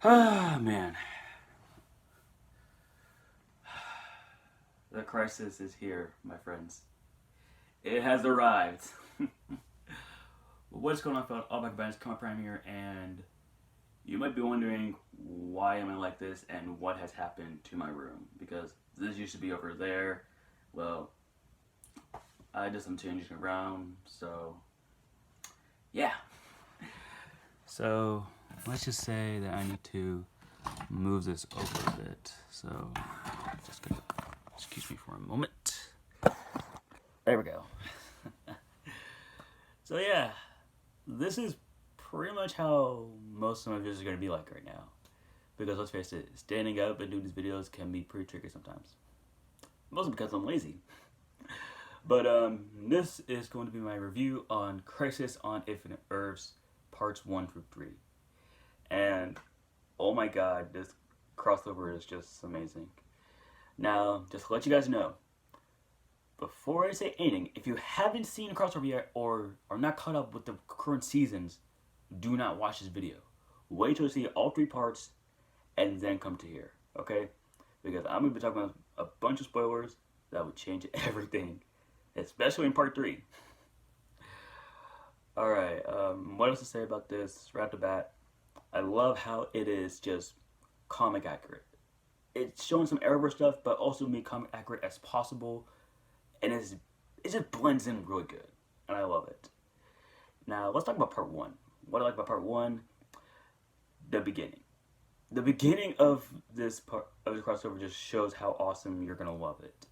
Ah, man. The crisis is here, my friends. It has arrived. What's going on, fellas? All back bands, Come Prime here, and you might be wondering why am I like this and what has happened to my room, because this used to be over there. Well, I did some changing around, so yeah. So let's just say that I need to move this over a bit. So just gonna excuse me for a moment. There we go. So yeah, this is pretty much how most of my videos are gonna be like right now. Because let's face it, standing up and doing these videos can be pretty tricky sometimes. Mostly because I'm lazy. But this is going to be my review on Crisis on Infinite Earths, parts 1 through 3. And oh my god, this crossover is just amazing. Now, just to let you guys know, before I say anything, if you haven't seen the crossover yet or are not caught up with the current seasons, do not watch this video. Wait till you see all 3 parts and then come to here, okay? Because I'm going to be talking about a bunch of spoilers that would change everything, especially in part 3. Alright, what else to say about this right off the bat? I love how it is just comic accurate. It's showing some Arrowverse stuff, but also made comic accurate as possible, and it just blends in really good, and I love it. Now, let's talk about part 1. What I like about part 1, the beginning. The beginning of this part of the crossover just shows how awesome you're gonna love it.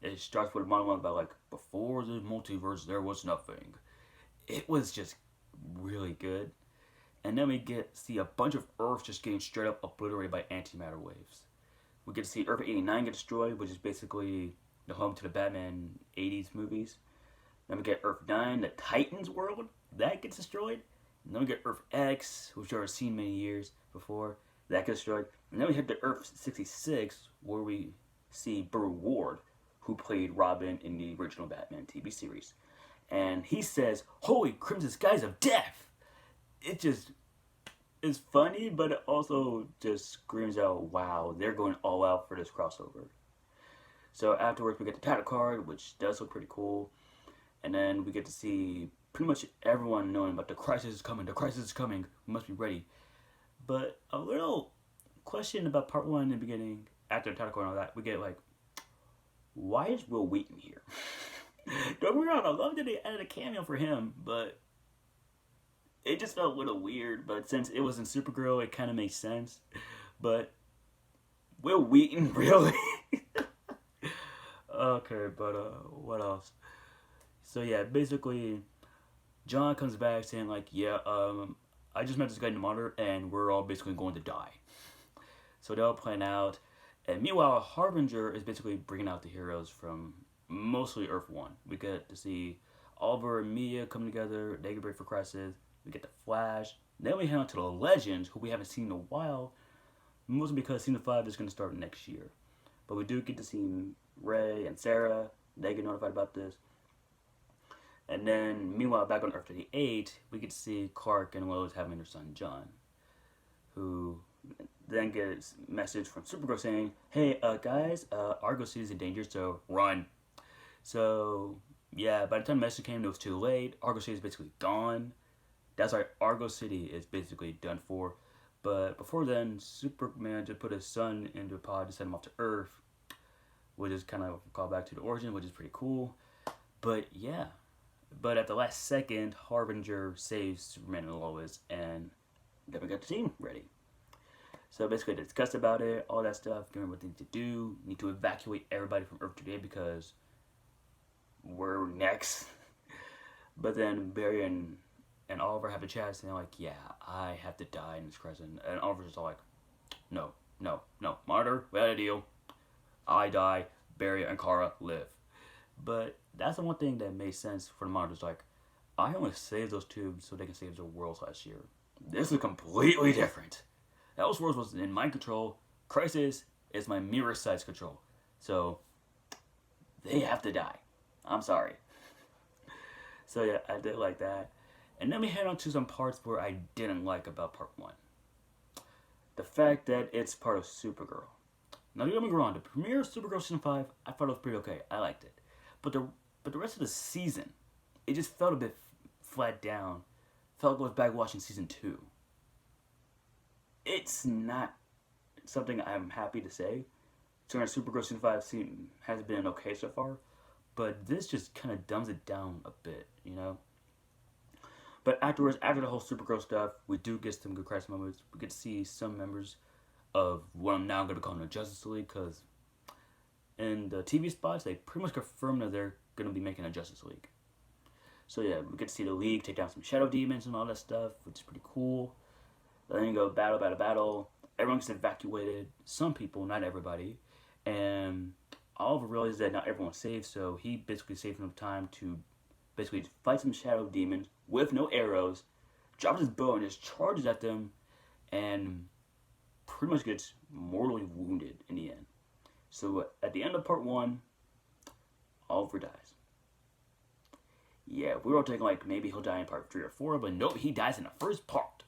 It starts with a monologue about like, before the multiverse there was nothing. It was just really good. And then we get see a bunch of Earth just getting straight up obliterated by antimatter waves. We get to see Earth 89 get destroyed, which is basically the home to the Batman 80s movies. Then we get Earth 9, the Titans world, that gets destroyed. And then we get Earth X, which I've seen many years before, that gets destroyed. And then we hit the Earth 66, where we see Burr Ward, who played Robin in the original Batman TV series. And he says, "Holy crimson skies of death!" It just is funny, but it also just screams out, wow, they're going all out for this crossover. So afterwards, we get the title card, which does look pretty cool. And then we get to see pretty much everyone knowing about the crisis is coming, we must be ready. But a little question about part 1 in the beginning, after the title card and all that, we get like, why is Will Wheaton here? Don't get me wrong, I love that they added a cameo for him, but it just felt a little weird. But since it was in Supergirl, it kind of makes sense. But Will Wheaton, really? Okay, but what else? So yeah, basically, John comes back saying like, yeah, I just met this guy in the monitor, and we're all basically going to die. So they all plan out, and meanwhile, Harbinger is basically bringing out the heroes from mostly Earth 1. We get to see Oliver and Mia come together, they get ready for Crisis. We get the Flash. Then we head on to the Legends, who we haven't seen in a while, mostly because Season 5 is going to start next year. But we do get to see Ray and Sarah. They get notified about this. And then, meanwhile, back on Earth 38, we get to see Clark and Lois having their son, John, who then gets a message from Supergirl saying, hey, guys, Argo City is in danger, so run. So, yeah, by the time the message came, it was too late. Argo City is basically gone. That's why Argo City is basically done for. But before then, Superman just put his son into a pod to send him off to Earth, which is kind of a callback to the origin, which is pretty cool. But yeah. But at the last second, Harbinger saves Superman and Lois, and then we got the team ready. So basically, they discussed about it, all that stuff, give them what they need to do. Need to evacuate everybody from Earth today because we're next. But then Barry and Oliver have a chat, and they're like, yeah, I have to die in this crisis. And Oliver's just all like, no, Monitor, we had a deal. I die, Barry and Kara live. But that's the one thing that made sense for the Monitors. Like, I only saved those two so they can save their worlds last year. This is completely different. Those worlds was in my control. Crisis is my mirror size control. So, they have to die. I'm sorry. So yeah, I did like that. And then we head on to some parts where I didn't like about part 1. the fact that it's part of Supergirl. Now, don't get me wrong, the premiere of Supergirl season 5, I thought it was pretty okay. I liked it. But the rest of the season, it just felt a bit flat down. Felt like I was back watching season 2. It's not something I'm happy to say. Turner Supergirl season 5 has been okay so far, but this just kind of dumbs it down a bit, you know? But afterwards, after the whole Supergirl stuff, we do get some good crisis moments. We get to see some members of what I'm now going to call the Justice League, because in the TV spots, they pretty much confirmed that they're going to be making a Justice League. So yeah, we get to see the League take down some Shadow Demons and all that stuff, which is pretty cool. Then you go battle. Everyone gets evacuated. Some people, not everybody. And Oliver realizes that not everyone's safe, so he basically saves enough time to basically fight some Shadow Demons with no arrows, drops his bow and just charges at them, and pretty much gets mortally wounded in the end. So at the end of part 1, Oliver dies. Yeah, we were all thinking like maybe he'll die in part 3 or 4, but nope, he dies in the first part.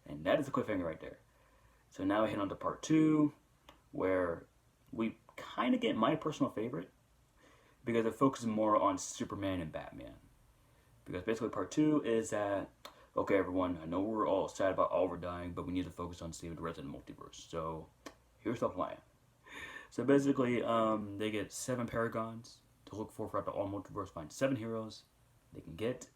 And that is a cliffhanger right there. So now we head on to part 2, where we kind of get my personal favorite, because it focuses more on Superman and Batman. Because basically part 2 is that, okay everyone, I know we're all sad about Oliver dying, but we need to focus on saving the rest of the multiverse. So here's the plan. So basically, they get 7 Paragons to look for throughout the all multiverse, find 7 heroes they can get.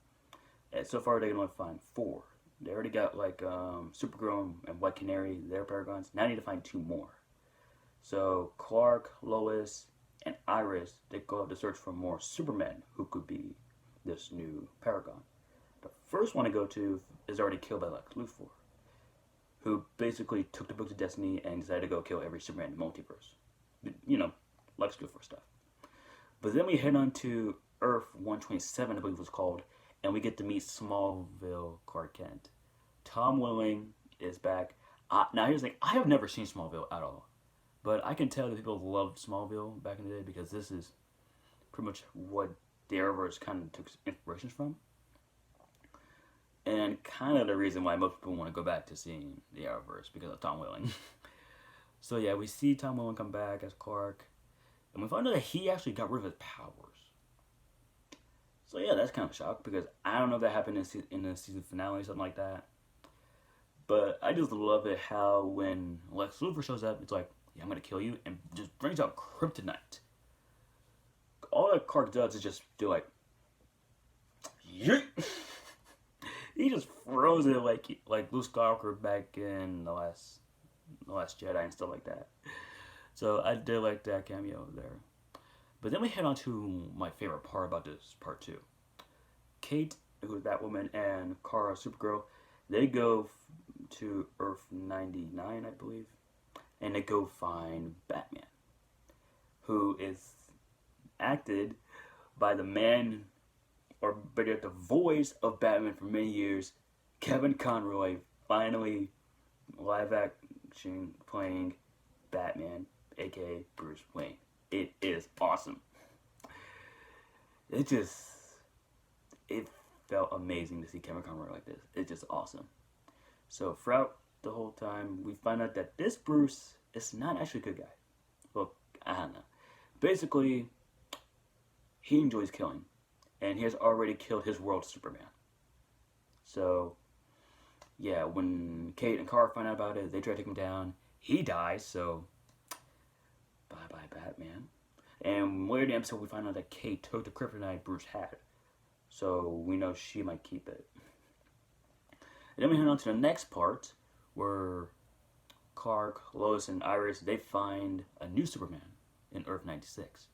And so far they can only find 4. They already got like Supergirl and White Canary, their Paragons. Now I need to find 2 more. So Clark, Lois, and Iris, they go out to search for more Supermen who could be this new Paragon. The first one to go to is already killed by Lex Luthor, who basically took the Books of Destiny and decided to go kill every Superman in the multiverse. You know, Lex Luthor stuff. But then we head on to Earth 127, I believe it was called, and we get to meet Smallville Clark Kent. Tom Welling is back. Now here's the thing, I have never seen Smallville at all. But I can tell that people loved Smallville back in the day, because this is pretty much what the Arrowverse kind of took inspirations from. And kind of the reason why most people want to go back to seeing the Arrowverse, because of Tom Welling. So yeah, we see Tom Welling come back as Clark. And we find out that he actually got rid of his powers. So yeah, that's kind of a shock, because I don't know if that happened in the season finale or something like that. But I just love it how when Lex Luthor shows up, it's like, yeah, I'm going to kill you, and just brings out kryptonite. All that Clark does is just do like, yeet! He just throws it like Luke Skywalker back in the last Jedi and stuff like that. So I did like that cameo there. But then we head on to my favorite part about this part 2. Kate, who's Batwoman, and Kara, Supergirl, they go to Earth 99, I believe, and they go find Batman, who is acted by the man, or better, the voice of Batman for many years, Kevin Conroy, finally live action playing Batman, aka Bruce Wayne. It is awesome. It felt amazing to see Kevin Conroy like this. It's just awesome. So throughout the whole time, we find out that this Bruce is not actually a good guy. Well, I don't know. Basically, he enjoys killing, and he has already killed his world Superman. So, yeah, when Kate and Kara find out about it, they try to take him down. He dies, so bye-bye, Batman. And later in the episode, we find out that Kate took the kryptonite Bruce had. So we know she might keep it. And then we head on to the next part, where Clark, Lois, and Iris, they find a new Superman in Earth 96,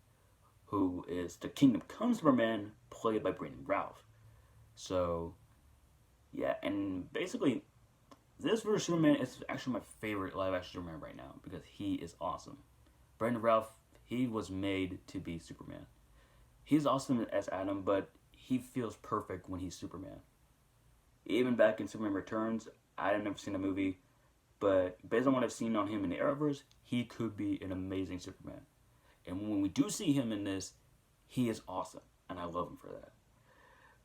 who is the Kingdom Come Superman, played by Brandon Routh. So, yeah, and basically, this version of Superman is actually my favorite live-action Superman right now, because he is awesome. Brandon Routh, he was made to be Superman. He's awesome as Adam, but he feels perfect when he's Superman. Even back in Superman Returns, I had never seen the movie, but based on what I've seen on him in the Arrowverse, he could be an amazing Superman. And when we do see him in this, he is awesome, and I love him for that.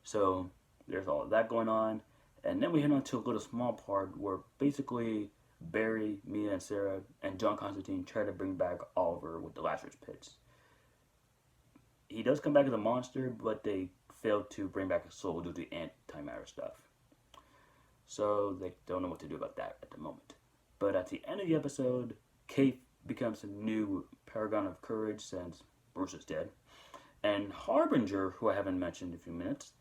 So there's all of that going on, and then we head on to a little small part where basically Barry, Mia, and Sarah, and John Constantine try to bring back Oliver with the Lazarus Pits. He does come back as a monster, but they fail to bring back a soul due to antimatter stuff. So they don't know what to do about that at the moment. But at the end of the episode, Kate becomes a new paragon of courage since Bruce is dead. And Harbinger, who I haven't mentioned in a few minutes,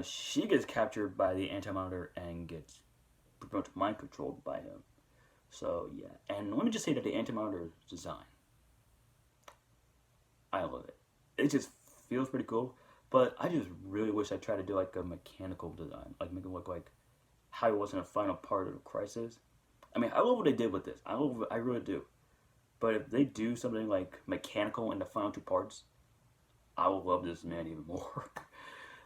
she gets captured by the Anti-Monitor and gets pretty much mind controlled by him. So yeah, and let me just say that the Anti-Monitor design, I love it. It just feels pretty cool. But I just really wish I tried to do like a mechanical design, like make it look like how it was in the final part of the Crisis. I mean, I love what they did with this. I really do. But if they do something like mechanical in the final two parts, I will love this man even more.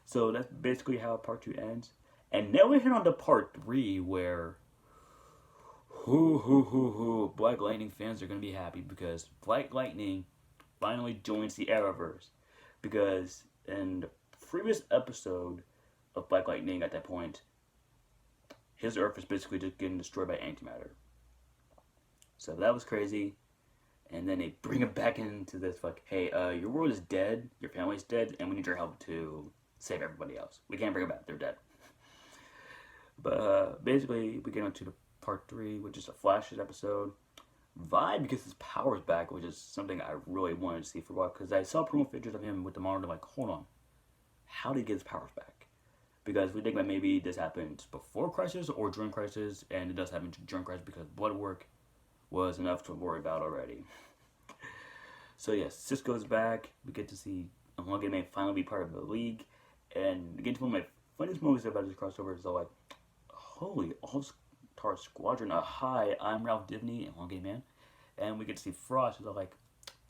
So that's basically how part 2 ends. And now we're here on to part 3 where Black Lightning fans are going to be happy because Black Lightning finally joins the Arrowverse. Because in the previous episode of Black Lightning at that point, his Earth is basically just getting destroyed by antimatter. So that was crazy. And then they bring him back into this, like, hey, your world is dead, your family's dead, and we need your help to save everybody else. We can't bring them back, they're dead. But basically, we get into the part 3, which is a Flash's episode. Vibe gets his powers back, which is something I really wanted to see for a while, because I saw promo pictures of him with the monitor, like, hold on, how did he get his powers back? Because we think that maybe this happened before Crisis or during Crisis, and it does happen during Crisis because blood work was enough to worry about already. So yes, Cisco's back. We get to see Elongated Man finally be part of the League, and get to one of my funniest moments about this crossover is like, holy, All-Star Squadron, hi, I'm Ralph Dibny, Elongated Man, and we get to see Frost, who's all like,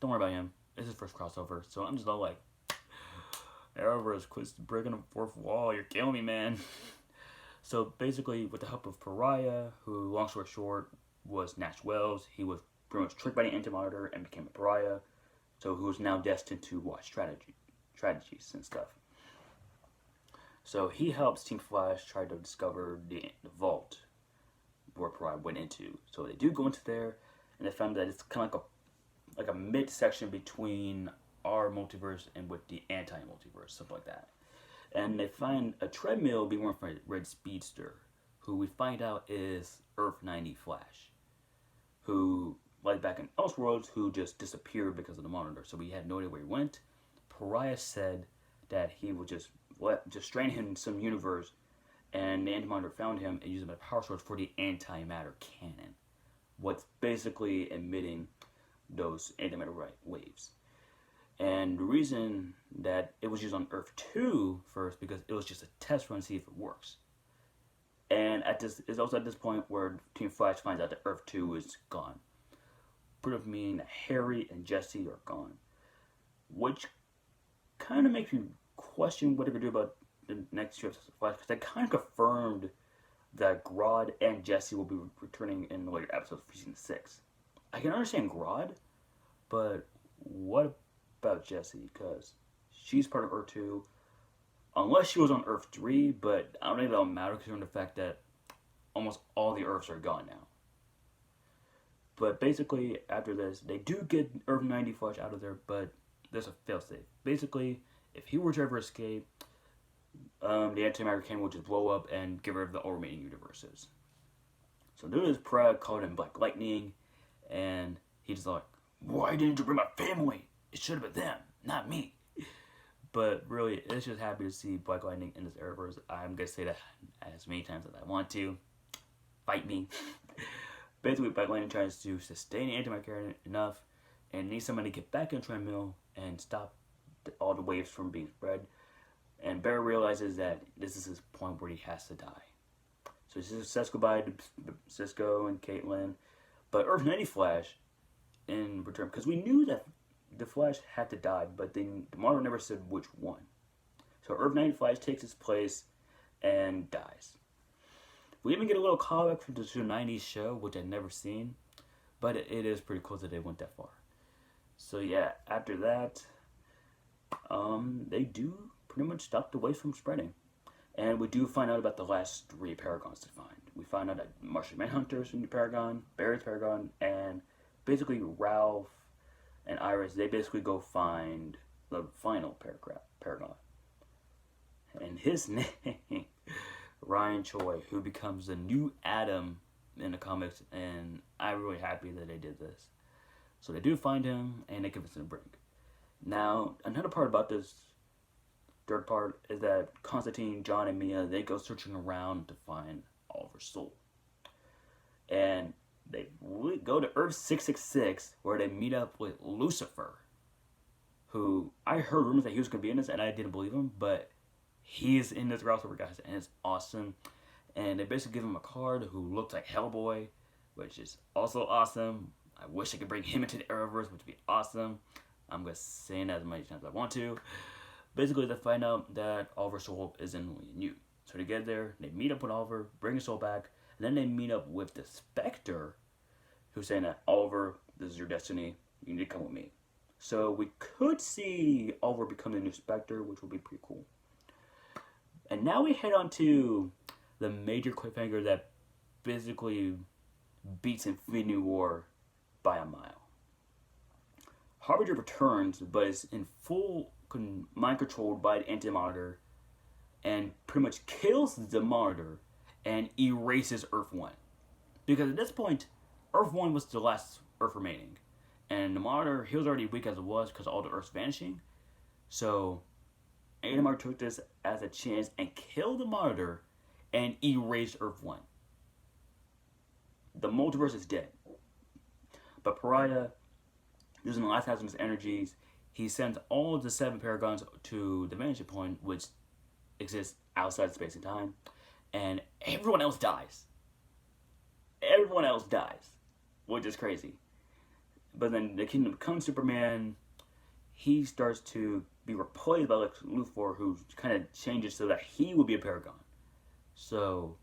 don't worry about him, it's his first crossover, so I'm just all like, Arrowverse, quit breaking the fourth wall, you're killing me, man. So basically, with the help of Pariah, who, long story short, was Nash Wells, he was pretty much tricked by the Anti-Monitor and became a Pariah, so who is now destined to watch strategies and stuff. So he helps Team Flash try to discover the vault where Pariah went into. So they do go into there, and they found that it's kind of like a mid-section between our multiverse and with the anti-multiverse, stuff like that. And they find a treadmill being worn by Red Speedster, who we find out is Earth 90 Flash, who, like back in Elseworlds, who just disappeared because of the monitor, so we had no idea where he went. Pariah said that he would just strain him in some universe, and the Anti-Monitor found him and used him as a power source for the antimatter cannon, what's basically emitting those antimatter waves. And the reason that it was used on Earth 2 first, because it was just a test run to see if it works. And it's also at this point where Team Flash finds out that Earth 2 is gone. Pretty much meaning that Harry and Jesse are gone. Which kind of makes me question what they're going to do about the next few episodes of Flash, because they kind of confirmed that Grodd and Jesse will be returning in the later episodes for season 6. I can understand Grodd, but what about Jesse? Because she's part of Earth 2, unless she was on Earth 3, but I don't think that'll matter considering the fact that almost all the Earths are gone now. But basically, after this, they do get Earth 90 Flash out of there, but there's a failsafe. Basically, if he were to ever escape, the antimatter cannon will just blow up and get rid of the all remaining universes. So due to this, Pride called him Black Lightning, and he's like, why didn't you bring my family? It should have been them, not me. But really, it's just happy to see Black Lightning in this Arrowverse. I'm going to say that as many times as I want to. Fight me. Basically, Black Lightning tries to sustain the antimatter enough and needs somebody to get back in the treadmill and stop all the waves from being spread. And Barry realizes that this is his point where he has to die. So he says goodbye to Cisco and Caitlin. But Earth 90 Flash, in return, because we knew that the Flash had to die, but the monitor never said which one. So Earth 90 Flash takes its place and dies. We even get a little callback from the 90s show, which I'd never seen, but it is pretty cool that they went that far. So yeah, after that, they do pretty much stop the wave from spreading. And we do find out about the last 3 Paragons to find. we find out that Martian Manhunter's in the Paragon, Barry's Paragon, and basically Ralph and Iris, they basically go find the final Paragon. And his name, Ryan Choi, who becomes the new Adam in the comics, and I'm really happy that they did this. So they do find him, and they convince him to bring. Now, another part about this third part is that Constantine, John, and Mia, they go searching around to find Oliver's soul. And they go to Earth 666, where they meet up with Lucifer, who I heard rumors that he was going to be in this, and I didn't believe him, but he is in this crossover, guys, and it's awesome. And they basically give him a card who looks like Hellboy, which is also awesome. I wish I could bring him into the Arrowverse, which would be awesome. I'm going to say that as many times as I want to. Basically, they find out that Oliver's soul is in you. So they get there, they meet up with Oliver, bring his soul back, and then they meet up with the Spectre, who's saying that, Oliver, this is your destiny, you need to come with me. So we could see Oliver become the new Spectre, which would be pretty cool. And now we head on to the major cliffhanger that basically beats Infinity War by a mile. Harbinger returns, but is in full mind controlled by the Anti-Monitor, and pretty much kills the Monitor and erases Earth 1. Because at this point, Earth 1 was the last Earth remaining. And the Monitor, he was already weak as it was because all the Earth's vanishing. So, Anti-Monitor took this as a chance and killed the Monitor and erased Earth 1. The multiverse is dead. But Pariah, using the last half of his energies, he sends all of the 7 Paragons to the vanishing point, which exists outside space and time, and everyone else dies. Everyone else dies, which is crazy. But then the Kingdom Comes Superman, he starts to be replaced by Lex Luthor, who kind of changes so that he will be a Paragon. So,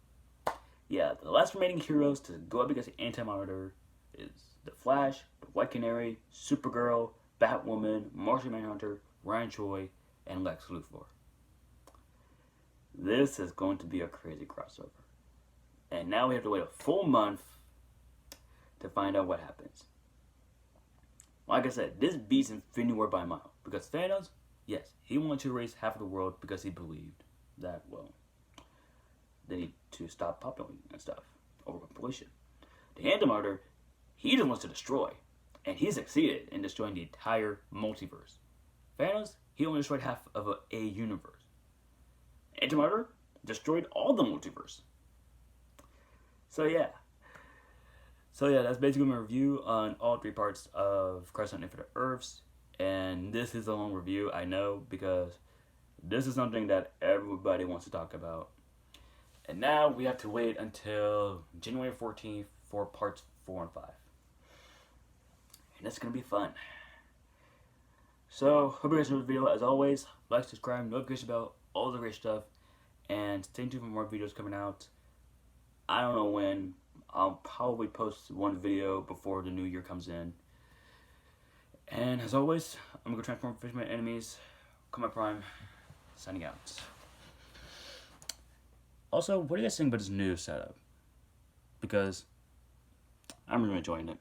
yeah, the last remaining heroes to go up against the Anti-Monitor is the Flash, the White Canary, Supergirl, Batwoman, Martian Manhunter, Ryan Choi, and Lex Luthor. This is going to be a crazy crossover. And now we have to wait a full month to find out what happens. Like I said, this beats Infinity War by a mile. Because Thanos, yes, he wanted to erase half of the world because he believed that, well, they need to stop populating and stuff. Overpopulation. The Anti-Monitor, he just wants to destroy. And he succeeded in destroying the entire multiverse. Thanos, he only destroyed half of a universe. Anti-Monitor destroyed all the multiverse. So yeah, that's basically my review on all 3 parts of Crisis on Infinite Earths. And this is a long review, I know, because this is something that everybody wants to talk about. And now we have to wait until January 14th for parts 4 and 5. And it's going to be fun. So, hope you guys enjoyed the video. As always, like, subscribe, notification bell, all the great stuff. And stay tuned for more videos coming out. I don't know when. I'll probably post one video before the new year comes in. And as always, I'm going to transform fish my enemies. Comet Prime, signing out. Also, what do you guys think about this new setup? Because I'm really enjoying it.